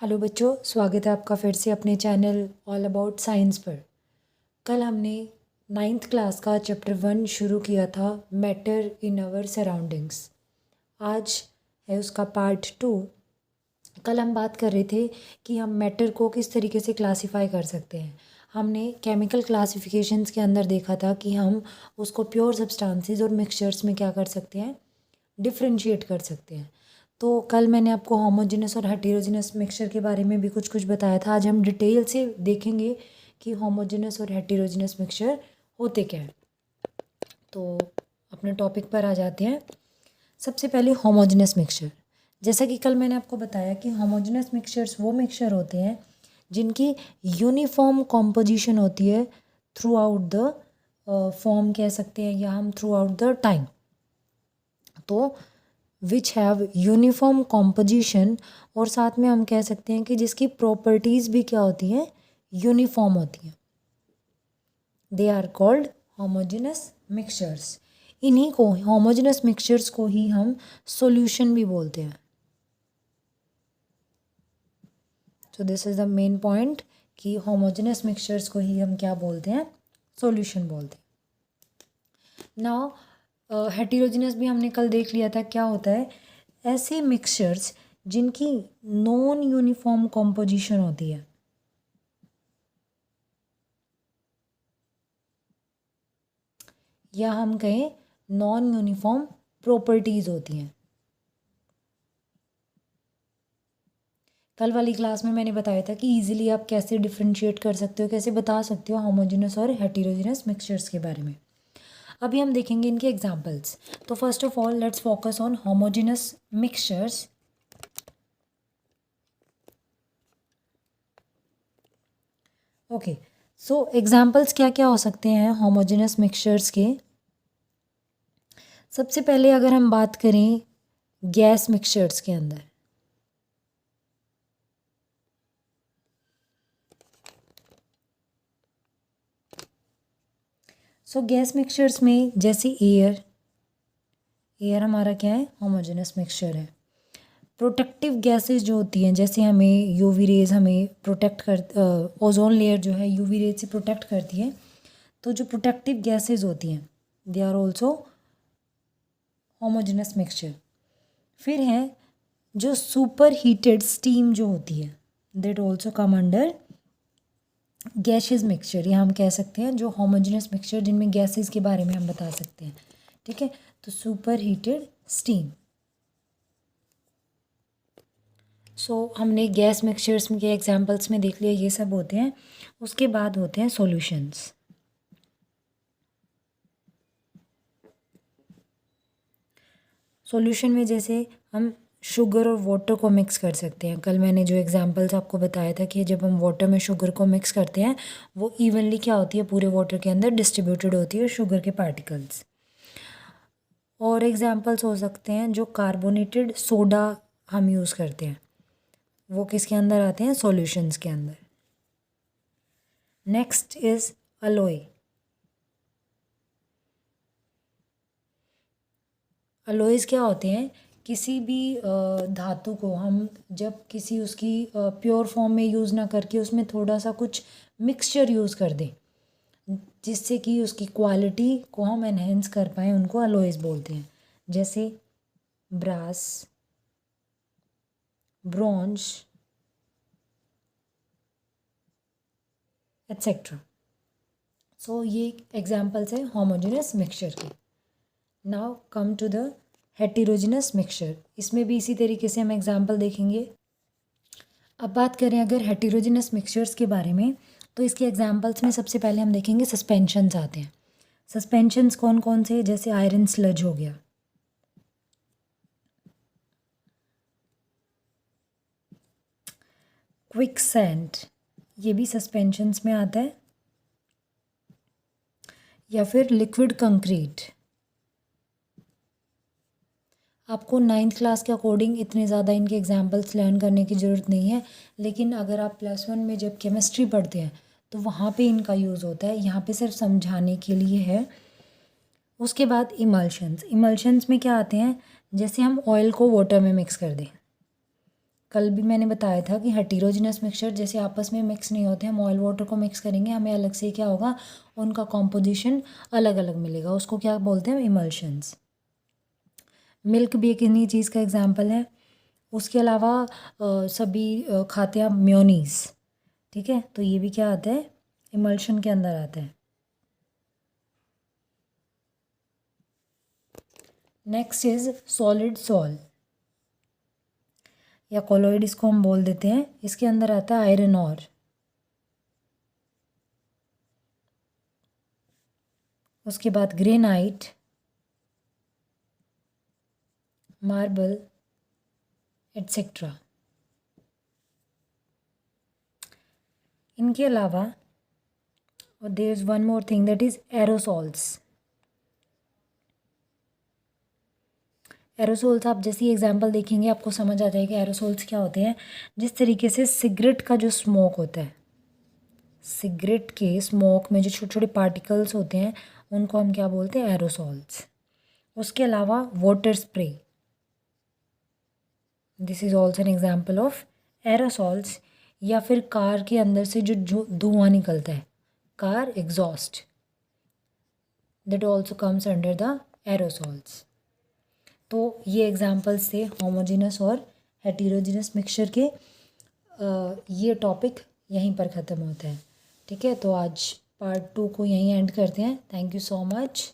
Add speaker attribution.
Speaker 1: Hello बच्चों, स्वागत है आपका फिर से अपने चैनल ऑल अबाउट साइंस पर। कल हमने 9th क्लास का चैप्टर 1 शुरू किया था, मैटर इन आवर सराउंडिंग्स। आज है उसका पार्ट 2। कल हम बात कर रहे थे कि हम मैटर को किस तरीके से क्लासिफाई कर सकते हैं। हमने केमिकल क्लासिफिकेशंस के अंदर देखा था कि हम उसको प्योर सब्सटेंसेस और मिक्सचर्स में क्या कर सकते हैं, डिफ्रेंशिएट कर सकते हैं। तो कल मैंने आपको होमोजेनस और हेटेरोजेनस मिक्सचर के बारे में भी कुछ कुछ बताया था। आज हम डिटेल से देखेंगे कि होमोजेनस और हेटेरोजेनस मिक्सचर होते क्या है। तो अपने टॉपिक पर आ जाते हैं। सबसे पहले होमोजेनस मिक्सचर। जैसा कि कल मैंने आपको बताया कि होमोजेनस मिक्सचर्स वो मिक्सचर होते हैं जिनकी यूनिफॉर्म कॉम्पोजिशन होती है थ्रू आउट द फॉर्म, कह सकते हैं, या हम थ्रू आउट द टाइम। तो विच हैव यूनिफॉर्म कॉम्पोजिशन, और साथ में हम कह सकते हैं कि जिसकी प्रॉपर्टीज़ भी क्या होती हैं, यूनिफॉर्म होती हैं। They are called homogeneous mixtures. इन्हीं को, होमोजेनस मिक्सचर्स को ही हम सॉल्यूशन भी बोलते हैं। तो this is the main point कि होमोजेनस मिक्सचर्स को ही हम क्या बोलते हैं, सॉल्यूशन बोलते हैं। नाउ हेटेरोजेनस भी हमने कल देख लिया था क्या होता है। ऐसे मिक्सचर्स जिनकी नॉन यूनिफॉर्म कॉम्पोजिशन होती है, या हम कहें नॉन यूनिफॉर्म प्रॉपर्टीज होती हैं। कल वाली क्लास में मैंने बताया था कि इजीली आप कैसे डिफ्रेंशिएट कर सकते हो, कैसे बता सकते हो होमोजेनस और हेटेरोजेनस मिक्सचर्स के बारे में। अभी हम देखेंगे इनके एग्जांपल्स। तो first of all let's focus on homogeneous mixtures. Okay, so examples क्या क्या हो सकते हैं होमोजेनस मिक्सचर्स के। सबसे पहले अगर हम बात करें गैस मिक्सचर्स के अंदर, सो गैस मिक्सचर्स में जैसे एयर हमारा क्या है, होमोजेनस मिक्सचर है। प्रोटेक्टिव गैसेस जो होती हैं, जैसे हमें यूवी रेज हमें प्रोटेक्ट कर, ओजोन लेयर जो है यूवी रेज से प्रोटेक्ट करती है। तो जो प्रोटेक्टिव गैसेस होती हैं they are also homogeneous mixture. फिर है जो सुपर हीटेड स्टीम जो होती है, that also come under gases mixture. ये हम कह सकते हैं जो होमोजेनस मिक्सचर जिनमें गैसेस के बारे में हम बता सकते हैं। ठीक है, तो सुपर हीटेड स्टीम। हमने गैस मिक्सचर्स के एग्जांपल्स में देख लिया, ये सब होते हैं। उसके बाद होते हैं सॉल्यूशंस। सॉल्यूशन में जैसे हम शुगर और वाटर को मिक्स कर सकते हैं। कल मैंने जो एग्जांपल्स आपको बताया था कि जब हम वाटर में शुगर को मिक्स करते हैं वो इवनली क्या होती है, पूरे वाटर के अंदर डिस्ट्रीब्यूटेड होती है शुगर के पार्टिकल्स। और एग्जांपल्स हो सकते हैं जो कार्बोनेटेड सोडा हम यूज़ करते हैं, वो किसके अंदर आते हैं, सॉल्यूशंस के अंदर। Next is alloy. अलोइज क्या होते हैं, किसी भी धातु को हम जब किसी उसकी प्योर फॉर्म में यूज़ ना करके उसमें थोड़ा सा कुछ मिक्सचर यूज़ कर दें जिससे कि उसकी क्वालिटी को हम एनहेंस कर पाएँ, उनको अलोइज बोलते हैं। जैसे ब्रास, ब्रॉन्ज एट्सेट्रा। सो ये एग्जाम्पल्स हैं होमोजेनस मिक्सचर के। Now come to the heterogeneous mixture. इसमें भी इसी तरीके से हम एग्जाम्पल देखेंगे। अब बात करें अगर हेटेरोजेनस मिक्सचर्स के बारे में, तो इसके एग्जाम्पल्स में सबसे पहले हम देखेंगे सस्पेंशंस आते हैं। सस्पेंशंस कौन कौन से, जैसे आयरन स्लज हो गया, क्विकसैंड, ये भी सस्पेंशंस में आता है, या फिर लिक्विड कंक्रीट। आपको 9th क्लास के अकॉर्डिंग इतने ज़्यादा इनके एग्जाम्पल्स लर्न करने की ज़रूरत नहीं है, लेकिन अगर आप +1 में जब केमिस्ट्री पढ़ते हैं तो वहाँ पे इनका यूज़ होता है, यहाँ पे सिर्फ समझाने के लिए है। उसके बाद इमल्शंस। इमल्शंस में क्या आते हैं, जैसे हम ऑयल को वाटर में मिक्स कर दें कल भी मैंने बताया था कि हेटेरोजेनस मिक्सचर जैसे आपस में मिक्स नहीं होते हैं, हम ऑयल वाटर को मिक्स करेंगे हमें अलग से क्या होगा, उनका कॉम्पोजिशन अलग अलग मिलेगा, उसको क्या बोलते हैं, इमल्शंस। मिल्क भी एक इन्हीं चीज़ का एग्जाम्पल है। उसके अलावा सभी खाते हैं मेयोनीज, ठीक है, तो ये भी क्या आता है, इमल्शन के अंदर आता है। नेक्स्ट इज सॉलिड सॉल या कोलोइड, इसको हम बोल देते हैं। इसके अंदर आता है आयरन और, उसके बाद ग्रेनाइट, मार्बल एट्सेट्रा। इनके अलावा there is one more thing that is aerosols. Aerosols आप जैसी एग्जांपल देखेंगे आपको समझ आ जाएगा एरोसोल्स क्या होते हैं। जिस तरीके से सिगरेट का जो स्मोक होता है, सिगरेट के स्मोक में जो छोटे छोटे पार्टिकल्स होते हैं उनको हम क्या बोलते हैं, एरोसोल्स। उसके अलावा water spray, this is also an example of aerosols. या फिर कार के अंदर से जो धुआं निकलता है, car exhaust, that also comes under the aerosols. तो ये एग्जाम्पल्स थे होमोजेनस और हेटेरोजेनस मिक्सचर के। ये टॉपिक यहीं पर ख़त्म होता है, ठीक है। तो आज पार्ट 2 को यहीं एंड करते हैं। Thank you so much.